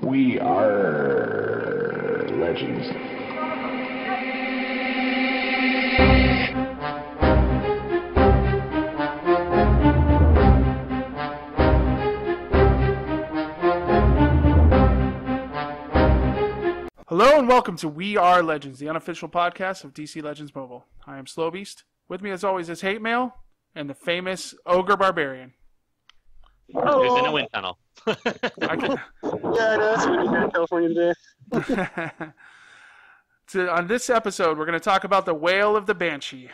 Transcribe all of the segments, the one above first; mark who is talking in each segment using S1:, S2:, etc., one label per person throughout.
S1: We are legends.
S2: Hello and welcome to We Are Legends, the unofficial podcast of DC Legends Mobile. I am Slowbeast. With me as always is Hate Mail and the famous Ogre Barbarian.
S3: Oh. Who's in a wind tunnel.
S4: Yeah, I know. That's windy here in California today.
S2: On this episode, we're going to talk about the Whale of the Banshee.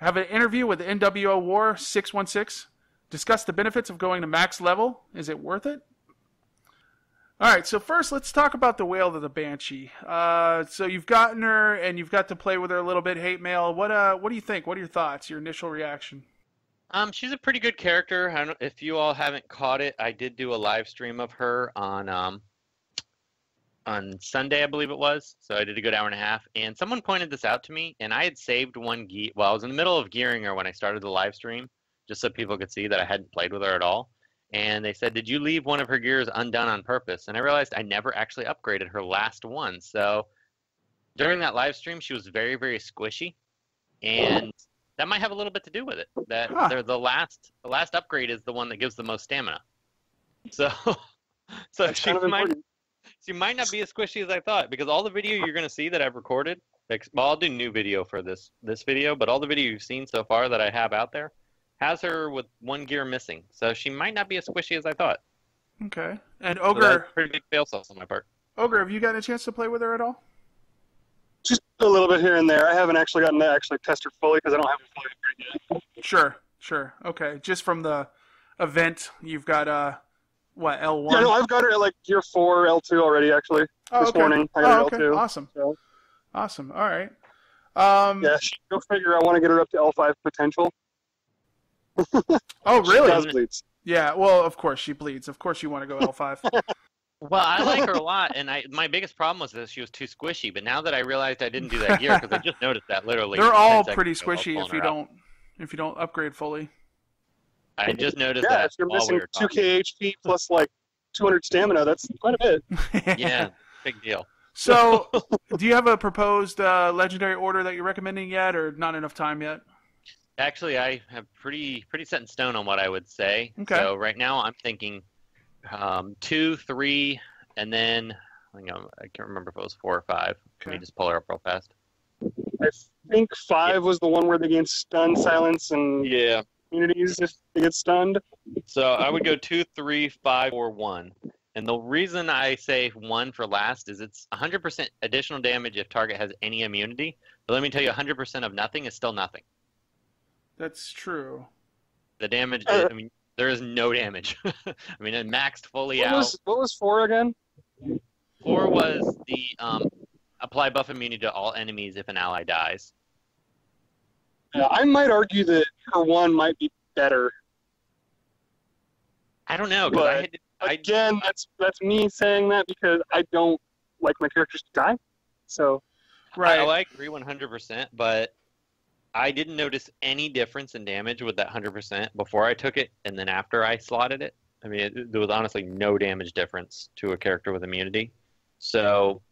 S2: I have an interview with NWO War 616. Discuss the benefits of going to max level. Is it worth it? Alright, so first let's talk about the Whale of the Banshee. So you've gotten her and you've got to play with her a little bit, Hate Mail. What do you think? What are your thoughts, your initial reaction?
S3: She's a pretty good character. I don't, if you all haven't caught it, I did do a live stream of her on Sunday, I believe it was. So I did a good hour and a half, and someone pointed this out to me, and I had saved one gear. Well, I was in the middle of gearing her when I started the live stream, just so people could see that I hadn't played with her at all. And they said, "Did you leave one of her gears undone on purpose?" And I realized I never actually upgraded her last one. So during that live stream, she was very, very squishy, and that might have a little bit to do with it. That they're the last upgrade is the one that gives the most stamina. So she might not be as squishy as I thought, because all the video you're going to see that I've recorded, well, I'll do new video for this video, but all the video you've seen so far that I have out there has her with one gear missing. So she might not be as squishy as I thought.
S2: Okay. And Ogre,
S3: pretty big fail sauce on my part.
S2: Ogre, have you gotten a chance to play with her at all?
S4: Just a little bit here and there. I haven't actually gotten to actually test her fully because I don't have a fully upgrade yet.
S2: Sure. Okay. Just from the event, you've got, what, L1?
S4: Yeah, no, I've got her at like Gear 4, L2 already, actually. This morning, I got her L2.
S2: Awesome.
S4: So.
S2: Awesome. All right.
S4: Yeah, go figure. I want to get her up to L5 potential.
S2: Oh, really?
S4: She does bleeds.
S2: Yeah, well, of course she bleeds. Of course you want to go L5.
S3: Well, I like her a lot, and my biggest problem was that she was too squishy. But now that I realized I didn't do that gear, because I just noticed that literally.
S2: They're all pretty squishy if you don't upgrade fully.
S3: I just noticed
S4: that.
S3: Yeah,
S4: if you're missing 2k HP plus like 200 stamina, that's quite a bit.
S3: Yeah, big deal.
S2: So, do you have a proposed legendary order that you're recommending yet, or not enough time yet?
S3: Actually, I have pretty set in stone on what I would say.
S2: Okay.
S3: So right now I'm thinking 2, 3, and then I can't remember if it was 4 or 5.
S2: Okay.
S3: Let me just pull her up real fast.
S4: I think 5 was the one where they gain stun, silence, and immunities if they get stunned.
S3: So I would go 2, 3, 5, or 1. And the reason I say 1 for last is it's 100% additional damage if target has any immunity. But let me tell you, 100% of nothing is still nothing.
S2: That's true.
S3: The damage, I mean, there is no damage. I mean, it maxed fully out.
S4: What was 4 again?
S3: 4 was the apply buff immunity to all enemies if an ally dies.
S4: Yeah, I might argue that her 1 might be better.
S3: I don't know.
S4: But again, that's me saying that because I don't like my characters to die. So,
S2: right.
S3: I agree 100%, but I didn't notice any difference in damage with that 100% before I took it and then after I slotted it. I mean, there was honestly no damage difference to a character with immunity. So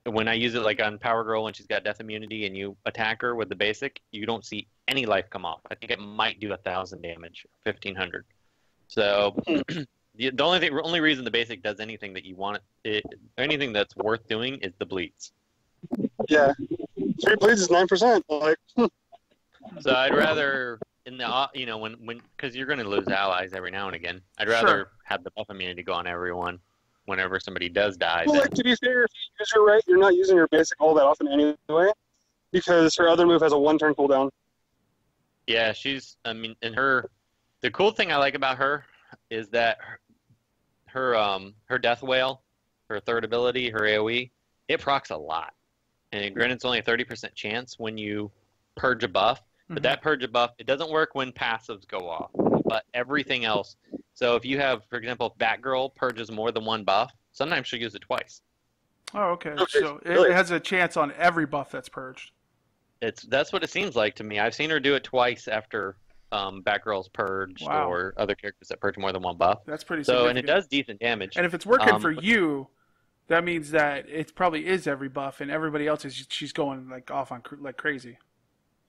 S3: when I use it like on Power Girl when she's got death immunity and you attack her with the basic, you don't see any life come off. I think it might do 1,000 damage, 1,500. So the only reason the basic does anything that you want anything that's worth doing is the bleeds.
S4: Yeah, 3 bleeds is 9%. Like.
S3: So I'd rather in the because you're going to lose allies every now and again. I'd rather have the buff immunity go on everyone whenever somebody does die.
S4: Well, like, to be fair, if you use her right, you're not using her basic all that often anyway, because her other move has a 1-turn cooldown.
S3: Yeah, the cool thing I like about her is that her death whale, her third ability, her AoE, it procs a lot. And granted, it's only a 30% chance when you purge a buff. But that purge a buff, it doesn't work when passives go off, but everything else. So if you have, for example, Batgirl purges more than 1 buff, sometimes she'll use it twice.
S2: Oh, okay. So it has a chance on every buff that's purged.
S3: That's what it seems like to me. I've seen her do it twice after Batgirl's purged
S2: Wow.
S3: or other characters that purge more than one buff.
S2: That's pretty
S3: So,
S2: significant.
S3: and it does decent damage.
S2: And if it's working for you, that means that it probably is every buff, and everybody else is she's going like off on like crazy.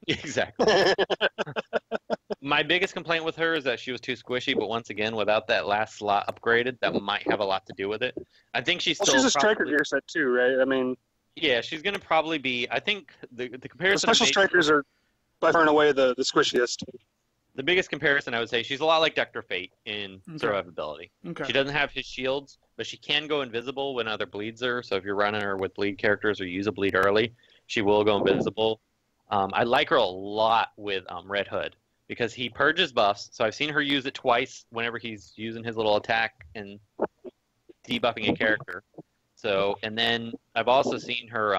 S3: Exactly. My biggest complaint with her is that she was too squishy, but once again, without that last slot upgraded, that might have a lot to do with it. I think she's still.
S4: She's a striker gear set too, right? I mean.
S3: Yeah, she's gonna probably be. I think the comparison.
S4: The special strikers are by far and away the squishiest.
S3: The biggest comparison, I would say, she's a lot like Dr. Fate in survivability.
S2: Okay.
S3: She doesn't have his shields, but she can go invisible when other bleeds her. So if you're running her with bleed characters or use a bleed early, she will go invisible. I like her a lot with Red Hood because he purges buffs. So I've seen her use it twice whenever he's using his little attack and debuffing a character. So, and then I've also seen her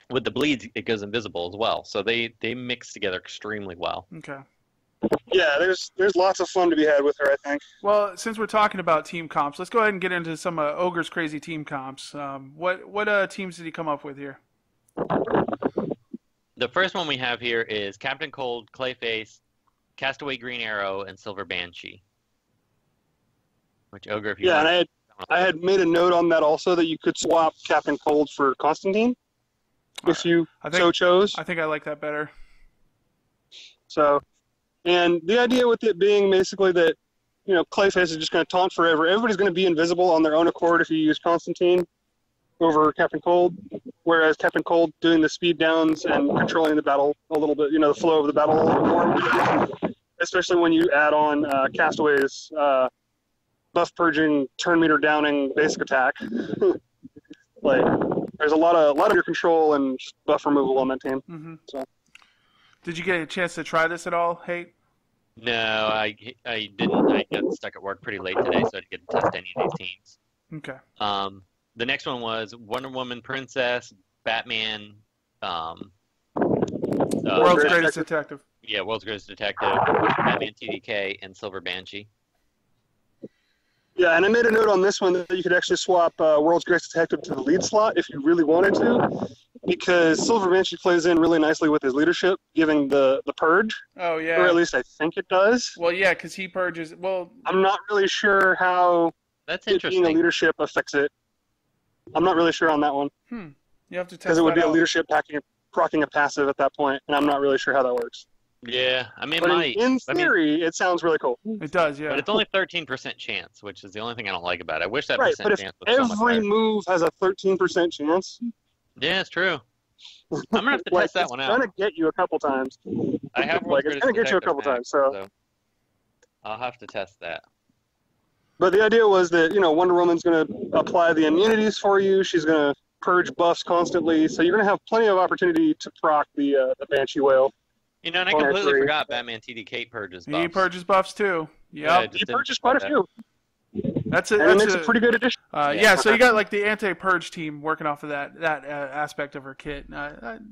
S3: with the bleeds, it goes invisible as well. So they mix together extremely well.
S2: Okay.
S4: Yeah, there's lots of fun to be had with her, I think.
S2: Well, since we're talking about team comps, let's go ahead and get into some Ogre's crazy team comps. What teams did he come up with here?
S3: The first one we have here is Captain Cold, Clayface, Castaway Green Arrow, and Silver Banshee. Which Ogre, if you want.
S4: And I had made a note on that also that you could swap Captain Cold for Constantine if you so chose.
S2: I think I like that better.
S4: So, and the idea with it being basically that, you know, Clayface is just going to taunt forever. Everybody's going to be invisible on their own accord if you use Constantine over Captain Cold, whereas Captain Cold doing the speed downs and controlling the battle a little bit, you know, the flow of the battle a little bit more, especially when you add on Castaway's buff purging, turn meter downing basic attack. Like, there's a lot of your control and just buff removal on that team.
S2: Mm-hmm.
S4: So.
S2: Did you get a chance to try this at all, Hate?
S3: No, I didn't. I got stuck at work pretty late today, so I didn't get to test any of these teams.
S2: Okay.
S3: The next one was Wonder Woman, Princess, Batman,
S2: World's Greatest Detective.
S3: Yeah, World's Greatest Detective, Batman TDK, and Silver Banshee.
S4: Yeah, and I made a note on this one that you could actually swap World's Greatest Detective to the lead slot if you really wanted to, because Silver Banshee plays in really nicely with his leadership, giving the purge.
S2: Oh, yeah.
S4: Or at least I think it does.
S2: Well, yeah, because he purges. Well,
S4: I'm not really sure how
S3: that's interesting.
S4: Being a leadership affects it. I'm not really sure on that one.
S2: You have to test
S4: because it would be
S2: out.
S4: a leadership proccing a passive at that point, and I'm not really sure how that works.
S3: Yeah, I mean,
S4: but in theory, it sounds really cool.
S2: It does, yeah.
S3: But it's only 13% chance, which is the only thing I don't like about it. I wish that
S4: right,
S3: percent
S4: but
S3: chance
S4: if
S3: was so much
S4: every move has a 13% chance.
S3: Yeah, it's true. I'm gonna have to test that one out.
S4: It's gonna get you a couple times.
S3: I have
S4: it's gonna get you a couple times, so
S3: I'll have to test that.
S4: But the idea was that, you know, Wonder Woman's gonna apply the immunities for you. She's gonna purge buffs constantly, so you're gonna have plenty of opportunity to proc the Banshee Whale.
S3: You know, and I completely forgot Batman TDK purges buffs.
S2: He purges buffs too. Yep.
S4: He purges quite a few.
S2: That's
S4: and it makes a pretty good addition.
S2: So you got like the anti-purge team working off of that aspect of her kit.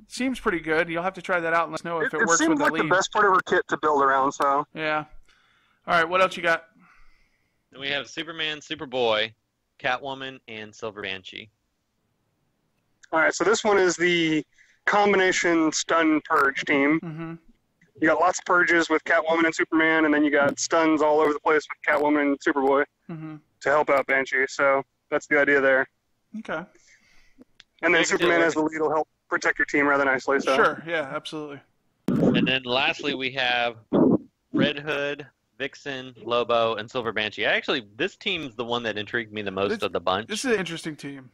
S2: Seems pretty good. You'll have to try that out and let us know if it works with the lead.
S4: It seems like the best part of her kit to build around. So
S2: yeah. All right, what else you got?
S3: Then we have Superman, Superboy, Catwoman, and Silver Banshee.
S4: All right, so this one is the combination stun purge team.
S2: Mm-hmm.
S4: You got lots of purges with Catwoman and Superman, and then you got stuns all over the place with Catwoman and Superboy to help out Banshee. So that's the idea there.
S2: Okay.
S4: And then Superman as the lead will help protect your team rather nicely. So.
S2: Sure, yeah, absolutely.
S3: And then lastly, we have Red Hood, Vixen, Lobo, and Silver Banshee. This team's the one that intrigued me the most of the bunch.
S2: This is an interesting team.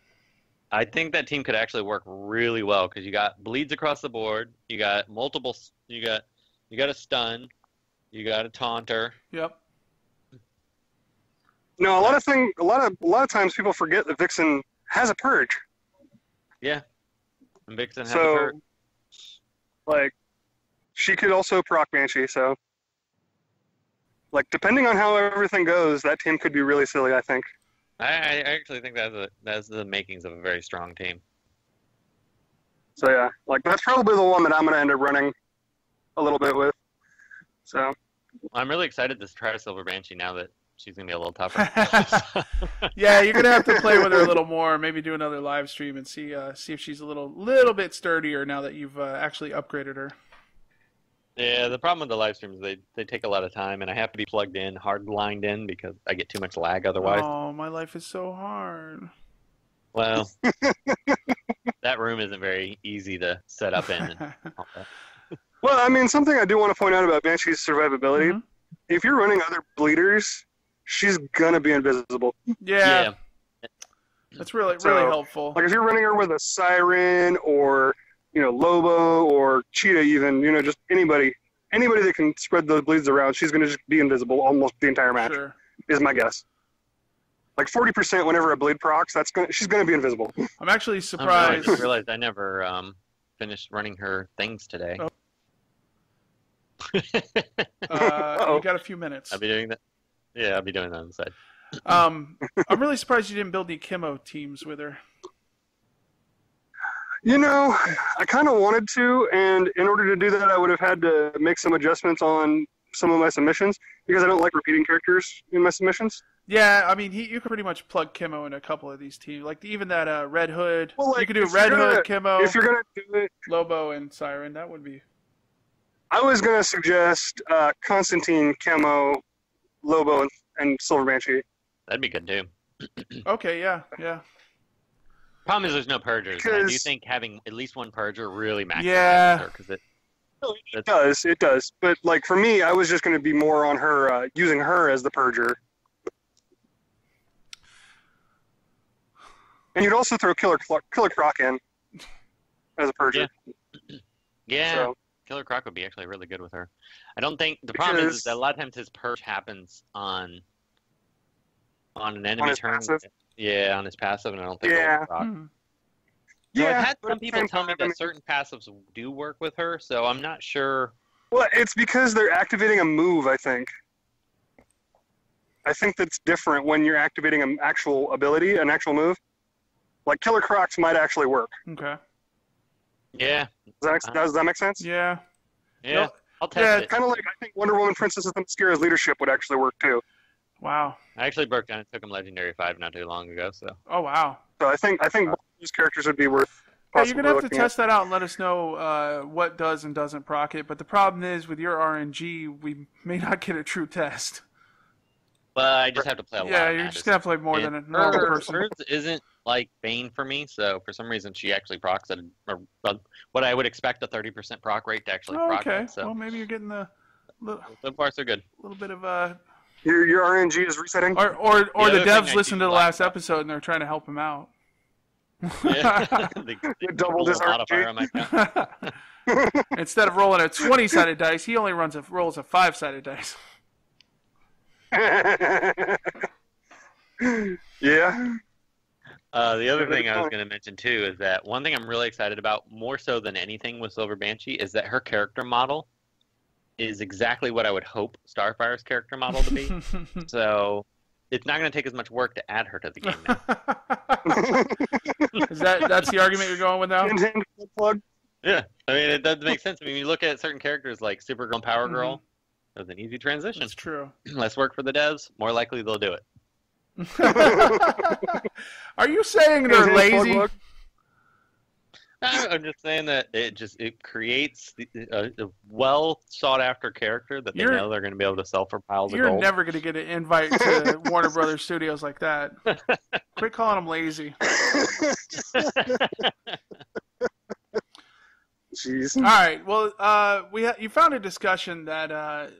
S3: I think that team could actually work really well because you got bleeds across the board. You got multiple. You got a stun. You got a taunter.
S2: Yep.
S4: No, a lot of times people forget that Vixen has a purge.
S3: Yeah. And Vixen has a purge.
S4: Like, she could also proc Banshee. So, like, depending on how everything goes, that team could be really silly, I think.
S3: I actually think that's the makings of a very strong team.
S4: So yeah, like that's probably the one that I'm gonna end up running a little bit with. So
S3: I'm really excited to try Silver Banshee now that she's gonna be a little tougher.
S2: Yeah, you're gonna have to play with her a little more. Maybe do another live stream and see if she's a little bit sturdier now that you've actually upgraded her.
S3: Yeah, the problem with the live streams, they take a lot of time, and I have to be plugged in, hard lined in, because I get too much lag otherwise.
S2: Oh, my life is so hard.
S3: Well, that room isn't very easy to set up in. And all that.
S4: Well, I mean, something I do want to point out about Banshee's survivability,
S2: Mhm.
S4: if you're running other bleeders, she's going to be invisible.
S2: Yeah. That's really helpful.
S4: Like if you're running her with a Siren or, Lobo or Cheetah even, just anybody that can spread those bleeds around, she's going to just be invisible almost the entire match,
S2: Sure.
S4: is my guess. Like 40% whenever a bleed procs, she's going to be invisible.
S2: I'm actually
S3: I
S2: surprised.
S3: just realized I never finished running her things today.
S2: Oh.
S4: Uh-oh.
S2: You got a few minutes.
S3: I'll be doing that. Yeah, I'll be doing that on the side.
S2: I'm really surprised you didn't build any Kimo teams with her.
S4: I kind of wanted to, and in order to do that, I would have had to make some adjustments on some of my submissions, because I don't like repeating characters in my submissions.
S2: Yeah, I mean, you could pretty much plug Kimo in a couple of these teams. Like even that Red Hood.
S4: Well,
S2: You could do
S4: if
S2: Red
S4: you're
S2: Hood,
S4: gonna-
S2: Kimo,
S4: If you're going to do it,
S2: Lobo, and Siren. That would be.
S4: I was going to suggest Constantine, Camo, Lobo, and Silver Banshee.
S3: That'd be good too.
S2: Okay, yeah.
S3: Problem is, there's no purgers. And I do
S4: Because-
S3: think having at least one purger really maximizes
S2: Yeah.
S3: her, because
S4: It does. But, like, for me, I was just going to be more on her, using her as the purger. And you'd also throw Killer Croc in as a purger.
S3: yeah,
S4: So,
S3: Killer Croc would be actually really good with her. I don't think the problem is that a lot of times his purge happens on an enemy
S4: his
S3: turn.
S4: passive?
S3: Yeah, on his passive, and I don't think
S4: Yeah.
S3: it'll work.
S2: Hmm.
S3: So
S4: yeah,
S3: I've had
S4: but
S3: some
S4: at the
S3: people
S4: same
S3: tell me
S4: time,
S3: that certain passives do work with her, so I'm not sure.
S4: Well, it's because they're activating a move, I think. I think that's different when you're activating an actual ability, an actual move. Like Killer Crocs might actually work.
S2: Okay.
S3: Yeah,
S4: Does that make sense?
S2: Yeah.
S3: yeah, I'll test
S2: yeah,
S3: it.
S4: Kind of like I think Wonder Woman, Princess of Themyscira's leadership would actually work too.
S2: Wow.
S3: I actually broke down and took him Legendary 5 not too long ago, so.
S2: Oh, wow.
S4: So I think both these characters would be worth.
S2: Yeah, you're
S4: possibly
S2: gonna have to
S4: looking at.
S2: test that out and let us know what does and doesn't proc it. But the problem is with your RNG, we may not get a true test.
S3: But I just have to play a lot.
S2: Yeah,
S3: of
S2: you're
S3: matches.
S2: just gonna have to play more than a normal person.
S3: Hers isn't like Bane for me, so for some reason she actually procs at what I would expect a 30% proc rate to actually
S2: Oh,
S3: proc
S2: okay.
S3: at. So
S2: Well, maybe you're getting the little
S3: far so good.
S2: bit of
S4: Your RNG is resetting.
S2: or
S3: The
S2: the
S3: other thing
S2: devs
S3: I
S2: listened
S3: do
S2: to the
S3: like
S2: last
S3: about-
S2: episode and they're trying to help him out.
S3: Yeah. They
S4: doubled his
S3: roll a modifier
S4: RNG.
S3: on my account.
S2: Instead of rolling a 20-sided dice, he only rolls a 5-sided dice.
S4: Yeah.
S3: The other thing I was
S4: point.
S3: going to mention too is that one thing I'm really excited about, more so than anything with Silver Banshee, is that her character model is exactly what I would hope Starfire's character model to be. So it's not going to take as much work to add her to the game now.
S2: That's the argument you're going with now?
S4: Hint, plug.
S3: Yeah, I mean it does make sense. I mean, you look at certain characters like Supergirl and Power Girl. It was an easy transition.
S2: That's true.
S3: Less work for the devs, more likely they'll do it.
S2: Are you saying they're
S4: Hint,
S2: lazy?
S4: plug.
S3: I'm just saying that it creates a well sought after character that they
S2: You're-
S3: know they're going to be able to sell for piles of
S2: You're
S3: gold.
S2: never going to get an invite to Warner Brothers Studios like that. Quit calling them lazy.
S4: Jeez.
S2: All right. Well, you found a discussion that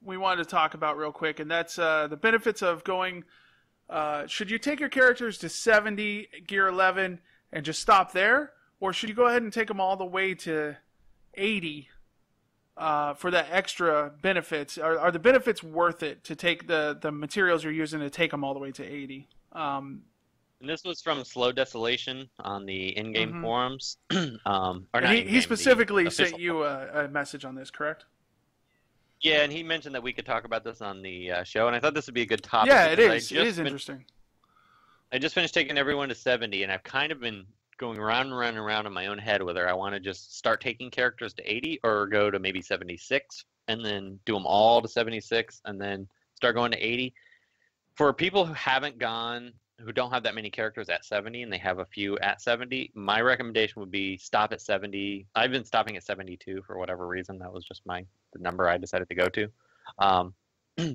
S2: we wanted to talk about real quick, and that's the benefits of going. Should you take your characters to 70 gear 11 and just stop there, or should you go ahead and take them all the way to 80 for that extra benefits? Are the benefits worth it to take the materials you're using to take them all the way to 80?
S3: And this was from Slow Desolation on the in-game
S2: Mhm.
S3: forums. Or not
S2: He
S3: in-game, the
S2: specifically
S3: official
S2: sent you a message on this, correct?
S3: Yeah, and he mentioned that we could talk about this on the show, and I thought this would be a good topic.
S2: Yeah, it
S3: because
S2: is. It is interesting.
S3: I just finished taking everyone to 70, and I've kind of been going around and around and around in my own head whether I want to just start taking characters to 80 or go to maybe 76 and then do them all to 76 and then start going to 80. For people who haven't gone who don't have that many characters at 70 and they have a few at 70, my recommendation would be stop at 70. I've been stopping at 72 for whatever reason. That was just the number I decided to go to.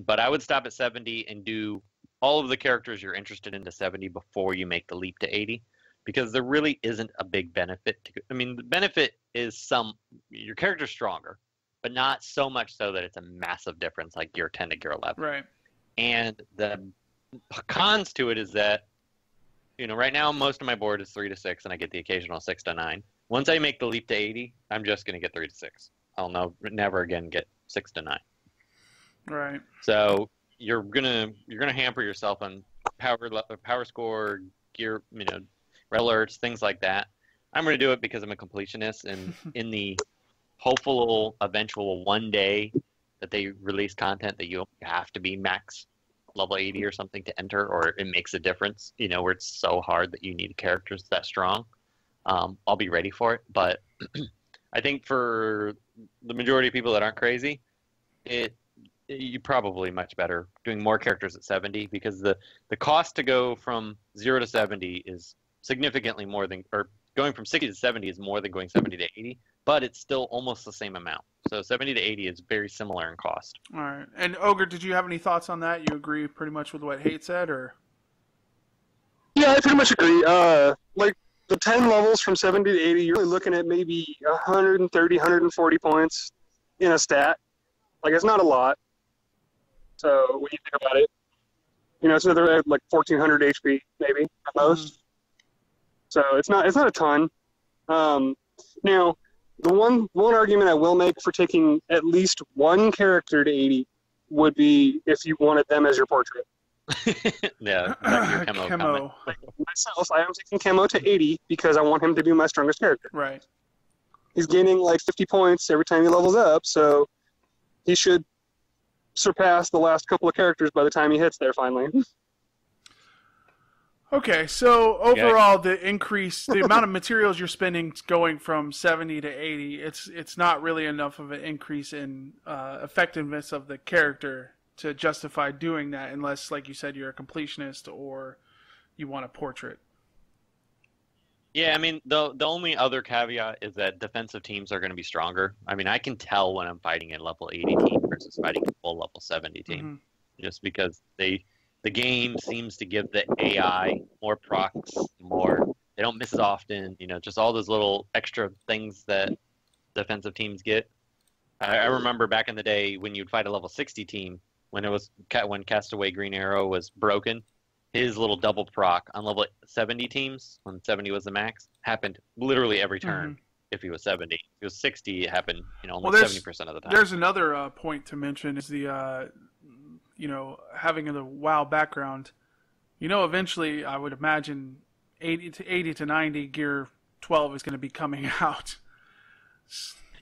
S3: But I would stop at 70 and do all of the characters you're interested in to 70 before you make the leap to 80, because there really isn't a big benefit. I mean, the benefit is your character's stronger, but not so much so that it's a massive difference like gear 10 to gear 11.
S2: Right.
S3: And the cons to it is that, right now most of my board is 3 to 6, and I get the occasional 6 to 9. Once I make the leap to 80, I'm just going to get 3 to 6. I'll never again get 6 to 9.
S2: Right.
S3: So you're gonna hamper yourself on power score, gear, red alerts, things like that. I'm gonna do it because I'm a completionist, and in the hopeful eventual one day that they release content that you have to be max level 80 or something to enter, or it makes a difference, where it's so hard that you need characters that strong, I'll be ready for it. But I think for the majority of people that aren't crazy, you probably much better doing more characters at 70, because the cost to go from 0 to 70 is significantly more than, or going from 60 to 70 is more than going 70 to 80, but it's still almost the same amount. So 70 to 80 is very similar in cost.
S2: All right. And Ogre, did you have any thoughts on that? You agree pretty much with what Hate said, or?
S4: Yeah, I pretty much agree. Like the 10 levels from 70 to 80, you're really looking at maybe 130, 140 points in a stat. Like, it's not a lot. So when you think about it, it's another like 1,400 HP maybe at most. So it's not a ton. Now, the one argument I will make for taking at least one character to 80 would be if you wanted them as your portrait.
S3: Yeah, your camo.
S4: Myself, I am taking Camo to 80 because I want him to be my strongest character.
S2: Right.
S4: He's gaining like 50 points every time he levels up, so he should surpass the last couple of characters by the time he hits there finally.
S2: Okay, so overall, the amount of materials you're spending going from 70 to 80, it's not really enough of an increase in effectiveness of the character to justify doing that, unless, like you said, you're a completionist or you want a portrait.
S3: Yeah, I mean, the only other caveat is that defensive teams are going to be stronger. I mean, I can tell when I'm fighting a level 80 team versus fighting a full level 70 team, just because the game seems to give the AI more procs, they don't miss as often, just all those little extra things that defensive teams get. I remember back in the day when you'd fight a level 60 team, when Castaway Green Arrow was broken, his little double proc on level 70 teams, when 70 was the max, happened literally every turn. If he was 70, if he was 60, it happened, only 70% of the time.
S2: There's another point to mention is the, having the WoW background. Eventually, I would imagine 80 to 90 gear 12 is going to be coming out.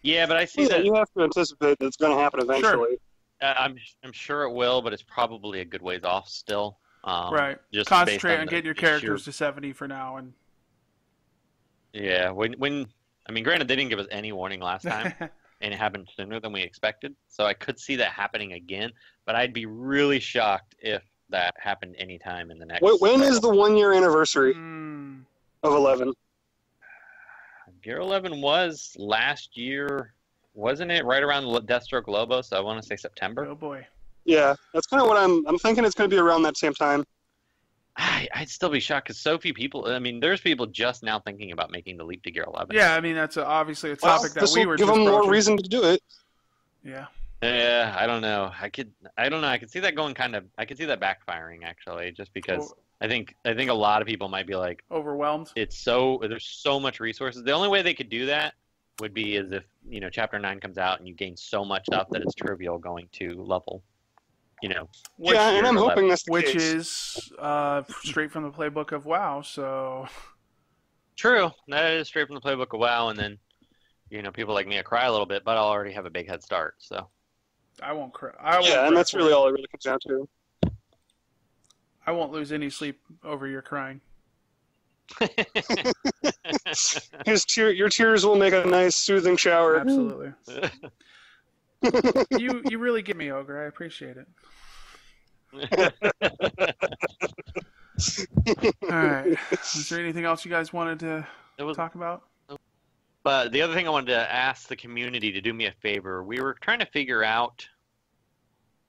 S3: Yeah, but I see that
S4: you have to anticipate that it's going to happen eventually.
S3: Sure. I'm sure it will, but it's probably a good ways off still.
S2: Right.
S3: Just
S2: concentrate on getting your characters to 70 for now, and
S3: yeah, granted they didn't give us any warning last time, and it happened sooner than we expected, so I could see that happening again. But I'd be really shocked if that happened anytime in the next.
S4: When is the 1-year anniversary of 11?
S3: Gear 11 was last year, wasn't it? Right around Deathstroke Lobo, so I want to say September.
S2: Oh boy.
S4: Yeah, that's kind of what I'm thinking. It's going to be around that same time.
S3: I'd still be shocked because so few people. I mean, there's people just now thinking about making the leap to Gear 11.
S2: Yeah, I mean that's obviously a topic that we were.
S4: Give them more reason to do it.
S2: Yeah.
S3: Yeah, I don't know. I don't know. I could see that going I could see that backfiring actually, just because I think a lot of people might be like
S2: overwhelmed.
S3: There's so much resources. The only way they could do that would be as if Chapter 9 comes out and you gain so much stuff that it's trivial going to level.
S4: Yeah, and I'm hoping that's the
S2: which
S4: case.
S2: is straight from the playbook of WoW. So
S3: true, that is straight from the playbook of WoW, and then people like me, I cry a little bit, but I'll already have a big head start. So
S2: I won't cry.
S4: And that's really all it really comes down to.
S2: I won't lose any sleep over your crying.
S4: Your tears will make a nice soothing shower.
S2: Absolutely. You really get me, Ogre. I appreciate it. All right. Was there anything else you guys wanted to talk about?
S3: But the other thing I wanted to ask the community to do me a favor, we were trying to figure out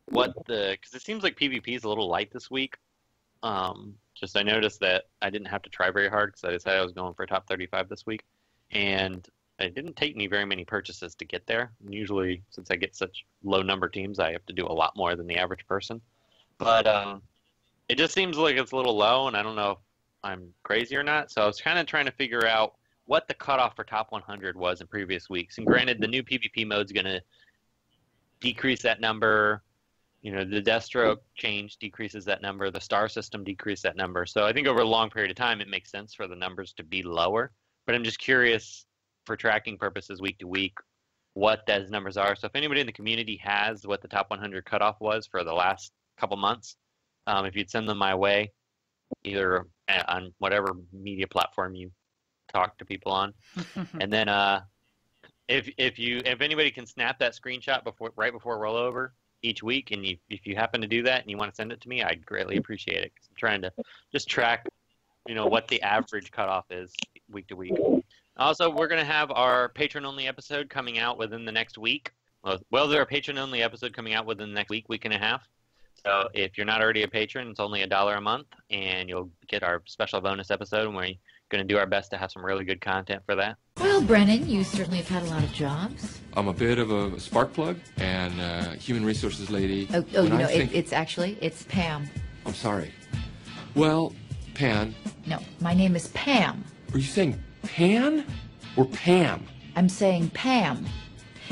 S3: because it seems like PvP is a little light this week. I noticed that I didn't have to try very hard because I decided I was going for top 35 this week, and it didn't take me very many purchases to get there. And usually, since I get such low number teams, I have to do a lot more than the average person. But it just seems like it's a little low, and I don't know if I'm crazy or not. So I was kind of trying to figure out what the cutoff for top 100 was in previous weeks. And granted, the new PvP mode is going to decrease that number. You know, the Deathstroke change decreases that number. The star system decreased that number. So I think over a long period of time, it makes sense for the numbers to be lower. But I'm just curious, for tracking purposes week to week, what those numbers are. So if anybody in the community has what the top 100 cutoff was for the last couple months, if you'd send them my way, either on whatever media platform you talk to people on, and then if anybody can snap that screenshot right before rollover each week, and if you happen to do that and you want to send it to me, I'd greatly appreciate it. 'Cause I'm trying to just track, what the average cutoff is week to week. Also, we're going to have our patron-only episode coming out within the next week. Well, there's a patron-only episode coming out within the next week and a half. So if you're not already a patron, it's only $1 a month, and you'll get our special bonus episode, and we're going to do our best to have some really good content for that.
S5: Well, Brennan, you certainly have had a lot of jobs.
S6: I'm a bit of a spark plug and human resources lady.
S5: It's Pam.
S6: I'm sorry. Well, Pan.
S5: No, my name is Pam.
S6: Are you saying Pan or Pam?
S5: I'm saying Pam.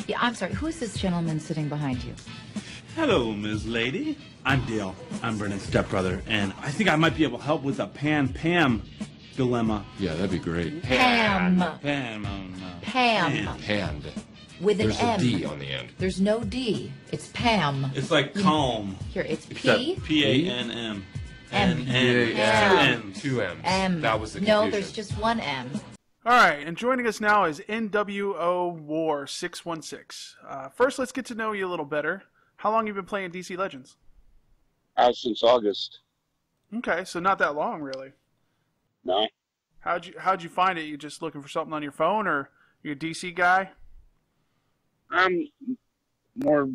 S5: Yeah, I'm sorry. Who is this gentleman sitting behind you?
S7: Hello, Ms. Lady. I'm Dale. I'm Brennan's stepbrother, and I think I might be able to help with the Pan-Pam dilemma.
S6: Yeah, that'd be great.
S5: Pam.
S7: Pam.
S5: Pam.
S6: Panned.
S5: With an
S6: There's
S5: M.
S6: a D on the end.
S5: There's no D. It's Pam.
S7: It's like calm.
S5: Here, it's
S6: Except
S5: P.
S7: P-A-N-M.
S5: M.
S7: N.
S6: Two M's.
S5: M.
S6: That was the confusion.
S5: No, there's just one M.
S2: All right, and joining us now is NWO War 616. First, let's get to know you a little better. How long have you been playing DC Legends?
S8: Since August.
S2: Okay, so not that long, really.
S8: No.
S2: How'd you find it? You just looking for something on your phone, or you a DC guy?
S8: I'm more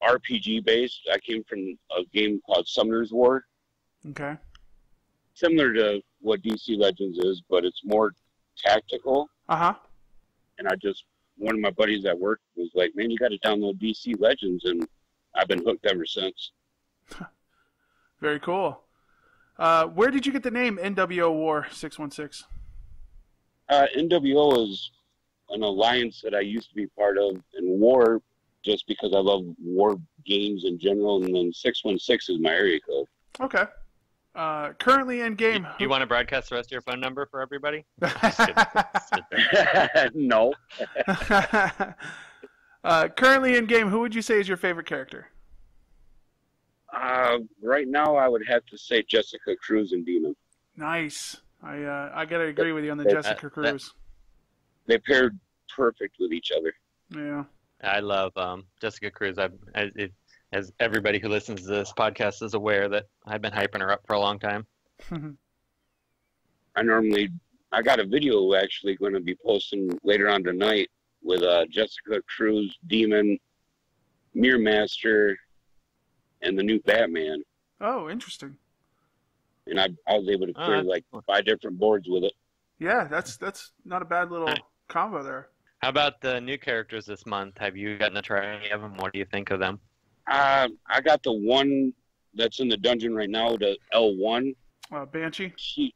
S8: RPG based. I came from a game called Summoner's War.
S2: Okay.
S8: Similar to what DC Legends is, but it's more tactical.
S2: Uh-huh.
S8: And one of my buddies at work was like, man, you got to download DC Legends, and I've been hooked ever since.
S2: Very cool. Where did you get the name NWO War 616?
S8: NWO is an alliance that I used to be part of, and War, just because I love war games in general, and then 616 is my area code.
S2: Okay. Currently in game.
S3: Do you want to broadcast the rest of your phone number for everybody?
S8: No.
S2: Currently in game, who would you say is your favorite character?
S8: Right now, I would have to say Jessica Cruz and Demon.
S2: Nice. I gotta agree with you on the Jessica Cruz.
S8: They paired perfect with each other.
S2: Yeah.
S3: I love Jessica Cruz. As everybody who listens to this podcast is aware that I've been hyping her up for a long time.
S8: I got a video actually going to be posting later on tonight with Jessica Cruz, Demon, Mirror Master, and the new Batman.
S2: Oh, interesting.
S8: And I was able to clear like 5 different boards with it.
S2: Yeah, that's not a bad little combo there.
S3: How about the new characters this month? Have you gotten to try any of them? What do you think of them?
S8: I got the one that's in the dungeon right now, the L1.
S2: Banshee?
S8: She's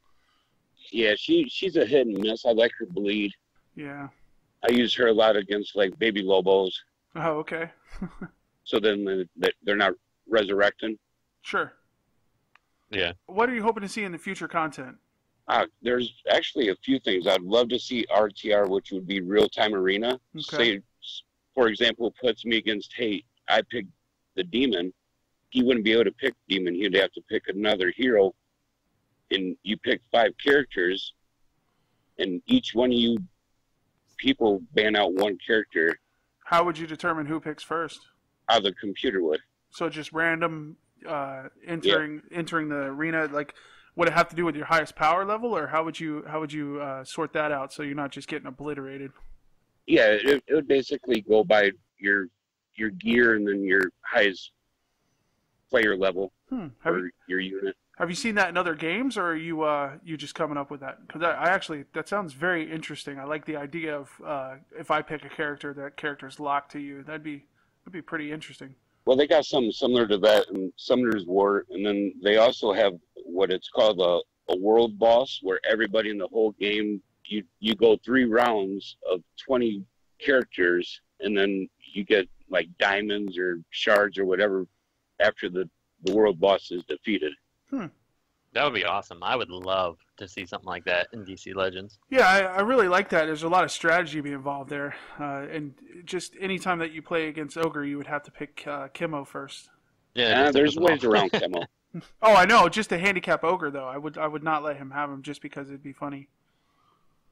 S8: a hit and miss. I like her bleed.
S2: Yeah.
S8: I use her a lot against like baby Lobos.
S2: Oh, okay.
S8: So then they're not resurrecting.
S2: Sure.
S3: Yeah.
S2: What are you hoping to see in the future content?
S8: There's actually a few things. I'd love to see RTR, which would be real-time arena.
S2: Okay.
S8: Say, for example, puts me against, hey, I picked the demon. He wouldn't be able to pick demon. He'd have to pick another hero. And you pick 5 characters, and each one of you people ban out one character.
S2: How would you determine who picks first?
S8: How the computer would.
S2: So just random entering the arena, like Would it have to do with your highest power level, or how would you sort that out so you're not just getting obliterated?
S8: Yeah, it would basically go by your gear and then your highest player level for your unit.
S2: Have you seen that in other games, or are you just coming up with that? Because I actually, that sounds very interesting. I like the idea of if I pick a character, that character's locked to you. That'd be pretty interesting.
S8: Well, they got something similar to that in Summoner's War, and then they also have what it's called a world boss, where everybody in the whole game, you go 3 rounds of 20 characters, and then you get like diamonds or shards or whatever after the world boss is defeated.
S3: That would be awesome. I would love to see something like that in DC Legends.
S2: Yeah, I really like that. There's a lot of strategy being involved there. And just any time that you play against Ogre, you would have to pick Chemo first.
S3: Yeah,
S8: there's ways around Chemo.
S2: Oh, I know. Just to handicap Ogre, though. I would not let him have him just because it'd be funny.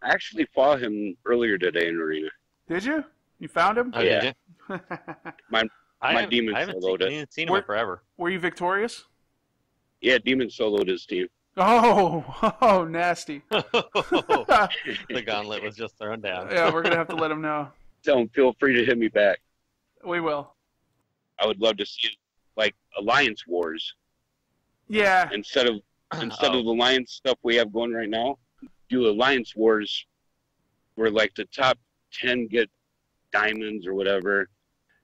S8: I actually fought him earlier today in Arena.
S2: Did you? You found him?
S3: Oh,
S8: Yeah.
S3: did you?
S8: My demon
S3: I haven't
S8: soloed it.
S3: seen him in forever.
S2: Were you victorious?
S8: Yeah, demon soloed his team.
S2: Oh, nasty.
S3: The gauntlet was just thrown down.
S2: Yeah, we're going to have to let him know.
S8: Tell him, feel free to hit me back.
S2: We will.
S8: I would love to see like Alliance Wars.
S2: Yeah.
S8: Instead of Alliance stuff we have going right now, do Alliance Wars where like the top 10 get diamonds or whatever.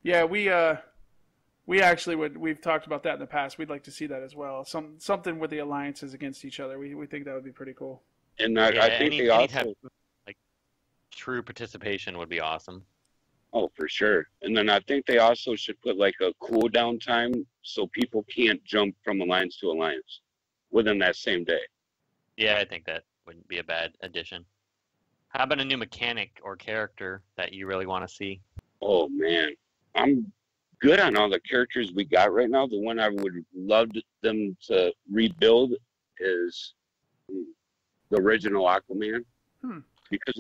S2: Yeah, we actually we've talked about that in the past. We'd like to see that as well. Something with the alliances against each other. We think that would be pretty cool.
S8: And I think they also
S3: like true participation would be awesome.
S8: Oh, for sure. And then I think they also should put like a cooldown time so people can't jump from alliance to alliance within that same day.
S3: Yeah, I think that wouldn't be a bad addition. How about a new mechanic or character that you really want to see?
S8: Oh man, I'm good on all the characters we got right now. The one I would love them to rebuild is the original Aquaman. Because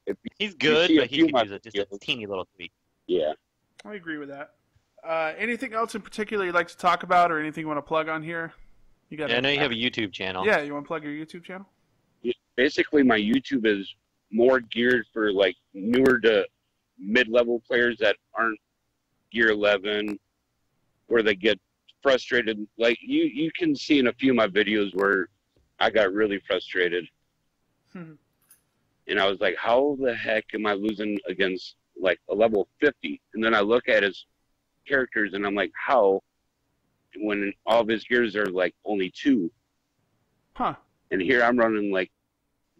S8: if
S3: he's good, but he could use just a teeny little tweak.
S8: Yeah.
S2: I agree with that. Anything else in particular you'd like to talk about, or anything you want to plug on here?
S3: I know you have a YouTube channel.
S2: Yeah, you want to plug your YouTube channel?
S8: Basically, my YouTube is more geared for like newer to mid-level players that aren't Gear 11, where they get frustrated. Like you can see in a few of my videos where I got really frustrated. And I was like, how the heck am I losing against like a level 50? And then I look at his characters and I'm like, how? When all of his gears are like only 2. And here I'm running like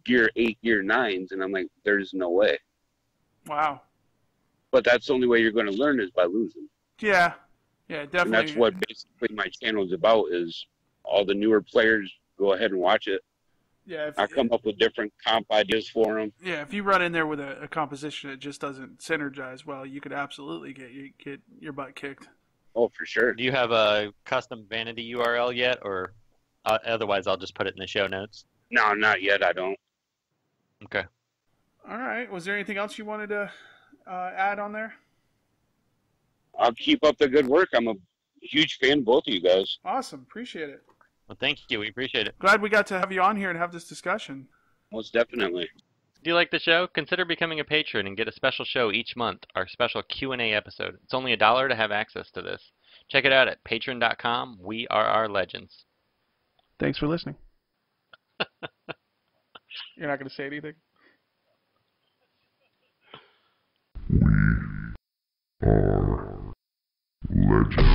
S8: Gear 8, Gear 9s, and I'm like, there's no way.
S2: Wow.
S8: But that's the only way you're going to learn is by losing.
S2: Yeah, definitely.
S8: And that's what basically my channel is about, is all the newer players, go ahead and watch it.
S2: Yeah,
S8: I come up with different comp ideas for them.
S2: Yeah, if you run in there with a composition that just doesn't synergize well, you could absolutely get your butt kicked.
S8: Oh, for sure.
S3: Do you have a custom vanity URL yet, or otherwise I'll just put it in the show notes?
S8: No, not yet. I don't.
S3: Okay.
S2: All right. Was there anything else you wanted to add on there?
S8: I'll keep up the good work. I'm a huge fan of both of you guys.
S2: Awesome. Appreciate it.
S3: Well, thank you. We appreciate it.
S2: Glad we got to have you on here and have this discussion.
S8: Most definitely.
S3: Do you like the show? Consider becoming a patron and get a special show each month, our special Q&A episode. It's only $1 to have access to this. Check it out at patreon.com, We RRR Legends.
S2: Thanks for listening. You're not going to say anything?
S1: We are legends.